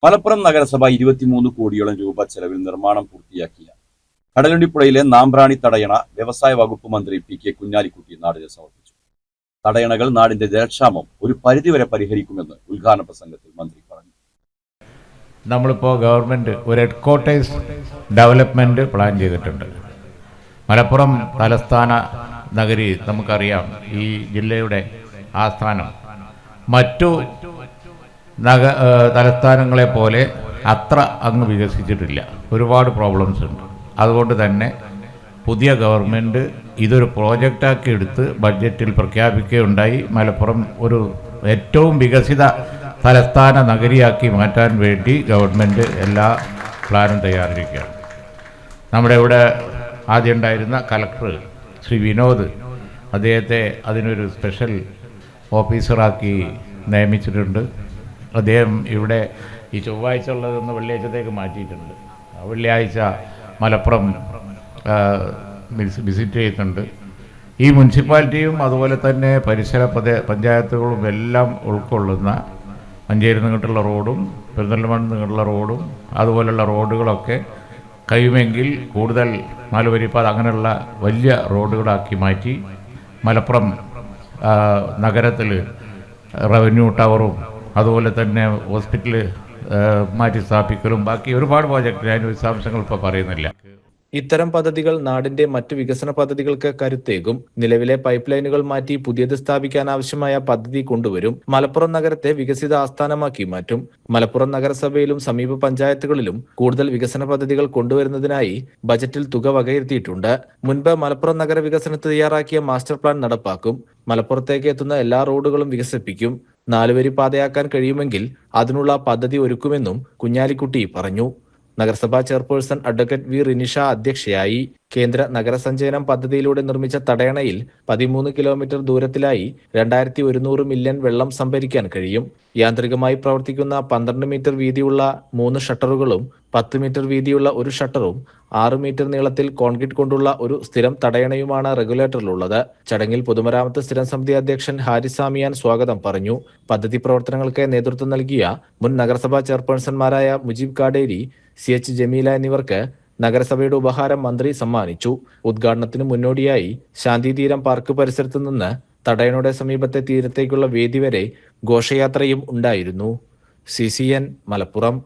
മലപ്പുറം നഗരസഭ 23 കോടിയോളം രൂപ ചെലവിൽ നിർമ്മാണം പൂർത്തിയാക്കിയ കടലുണ്ടിപ്പുഴയിലെ നാമ്പ്രാണി തടയണ വ്യവസായ വകുപ്പ് മന്ത്രി പി.കെ. കുഞ്ഞാലിക്കുട്ടി നാടിന് സമർപ്പിച്ചു. തടയണകൾ നാടിന്റെ ജലക്ഷാമം ഒരു പരിധിവരെ പരിഹരിക്കുമെന്ന് ഉദ്ഘാടന പ്രസംഗത്തിൽ മന്ത്രി പറഞ്ഞു. നമ്മളിപ്പോൾ ഗവൺമെൻറ് ഒരു ഹെഡ്ക്വാർട്ടേഴ്സ് ഡെവലപ്മെൻറ്റ് പ്ലാൻ ചെയ്തിട്ടുണ്ട്. മലപ്പുറം തലസ്ഥാന നഗരി നമുക്കറിയാം, ഈ ജില്ലയുടെ ആസ്ഥാനം. മറ്റു തലസ്ഥാനങ്ങളെ പോലെ അത്ര അങ്ങ് വികസിച്ചിട്ടില്ല, ഒരുപാട് പ്രോബ്ലംസ് ഉണ്ട്. അതുകൊണ്ട് തന്നെ പുതിയ ഗവൺമെൻറ് ഇതൊരു പ്രോജക്റ്റാക്കി എടുത്ത് ബഡ്ജറ്റിൽ പ്രഖ്യാപിക്കുകയുണ്ടായി. മലപ്പുറം ഒരു ഏറ്റവും വികസിത തലസ്ഥാന നഗരിയാക്കി മാറ്റാൻ വേണ്ടി ഗവൺമെൻറ് എല്ലാ പ്ലാനും തയ്യാറായിരിക്കുകയാണ്. നമ്മുടെ ഇവിടെ ആദ്യം ഉണ്ടായിരുന്ന കലക്ടർ ശ്രീ വിനോദ്, അദ്ദേഹത്തെ അതിനൊരു സ്പെഷ്യൽ ഓഫീസറാക്കി നിയമിച്ചിട്ടുണ്ട്. അദ്ദേഹം ഇവിടെ ഈ ചൊവ്വാഴ്ച ഉള്ളതെന്ന് വെള്ളിയാഴ്ചത്തേക്ക് മാറ്റിയിട്ടുണ്ട്. വെള്ളിയാഴ്ച മലപ്പുറം വിസിറ്റ് ചെയ്യുന്നുണ്ട്. ഈ മുനിസിപ്പാലിറ്റിയും അതുപോലെ തന്നെ പരിസര പഞ്ചായത്തുകളും എല്ലാം ഉൾക്കൊള്ളുന്ന മഞ്ചേരി നിന്നിട്ടുള്ള റോഡും പെരിന്തൽമണ്ണ നിന്നിട്ടുള്ള റോഡും അതുപോലുള്ള റോഡുകളൊക്കെ കഴിയുമെങ്കിൽ കൂടുതൽ നാലുവരിപ്പാത അങ്ങനെയുള്ള വലിയ റോഡുകളാക്കി മാറ്റി മലപ്പുറം നഗരത്തിൽ റവന്യൂ ടവറും അതുപോലെ തന്നെ ഹോസ്പിറ്റൽ മാറ്റി സ്ഥാപിക്കലും ബാക്കി ഒരുപാട് പ്രോജക്റ്റ്, അതിന് വിശദാംശങ്ങൾ ഇപ്പോൾ പറയുന്നില്ല. ഇത്തരം പദ്ധതികൾ നാടിന്റെ മറ്റു വികസന പദ്ധതികൾക്ക് കരുത്തേകും. നിലവിലെ പൈപ്പ് ലൈനുകൾ മാറ്റി പുതിയത് സ്ഥാപിക്കാൻ ആവശ്യമായ പദ്ധതി കൊണ്ടുവരും. മലപ്പുറം നഗരത്തെ വികസിത ആസ്ഥാനമാക്കി മാറ്റും. മലപ്പുറം നഗരസഭയിലും സമീപ പഞ്ചായത്തുകളിലും കൂടുതൽ വികസന പദ്ധതികൾ കൊണ്ടുവരുന്നതിനായി ബജറ്റിൽ തുക വകയിരുത്തിയിട്ടുണ്ട്. മുൻപ് മലപ്പുറം നഗര വികസനത്തിന് തയ്യാറാക്കിയ മാസ്റ്റർ പ്ലാൻ നടപ്പാക്കും. മലപ്പുറത്തേക്ക് എത്തുന്ന എല്ലാ റോഡുകളും വികസിപ്പിക്കും. 4 വരി പാതയാക്കാൻ കഴിയുമെങ്കിൽ അതിനുള്ള പദ്ധതി ഒരുക്കുമെന്നും കുഞ്ഞാലിക്കുട്ടി പറഞ്ഞു. നഗരസഭാ ചെയർപേഴ്സൺ അഡ്വക്കേറ്റ് വി റിനിഷ അധ്യക്ഷയായി. കേന്ദ്ര നഗരസഞ്ചയനം പദ്ധതിയിലൂടെ നിർമ്മിച്ച തടയണയിൽ 13 കിലോമീറ്റർ ദൂരത്തിലായി 2100 മില്യൺ വെള്ളം സംഭരിക്കാൻ കഴിയും. യാന്ത്രികമായി പ്രവർത്തിക്കുന്ന 12 മീറ്റർ വീതിയുള്ള 3 ഷട്ടറുകളും 10 മീറ്റർ വീതിയുള്ള ഒരു ഷട്ടറും 6 മീറ്റർ നീളത്തിൽ കോൺക്രീറ്റ് കൊണ്ടുള്ള ഒരു സ്ഥിരം തടയണയുമാണ് റെഗുലേറ്ററിലുള്ളത്. ചടങ്ങിൽ പൊതുമരാമത്ത് സ്ഥിരം സമിതി അധ്യക്ഷൻ ഹാരിസ് സാമിയാൻ സ്വാഗതം പറഞ്ഞു. പദ്ധതി പ്രവർത്തനങ്ങൾക്ക് നേതൃത്വം നൽകിയ മുൻ നഗരസഭാ ചെയർപേഴ്സൺമാരായ മുജീബ് കാടേരി, CH ജമീല എന്നിവർക്ക് നഗരസഭയുടെ ഉപഹാരം മന്ത്രി സമ്മാനിച്ചു. ഉദ്ഘാടനത്തിന് മുന്നോടിയായി ശാന്തിതീരം പാർക്ക് പരിസരത്തു നിന്ന് തടയണയുടെ സമീപത്തെ തീരത്തേക്കുള്ള വേദി വരെ ഘോഷയാത്രയും ഉണ്ടായിരുന്നു. CCN മലപ്പുറം.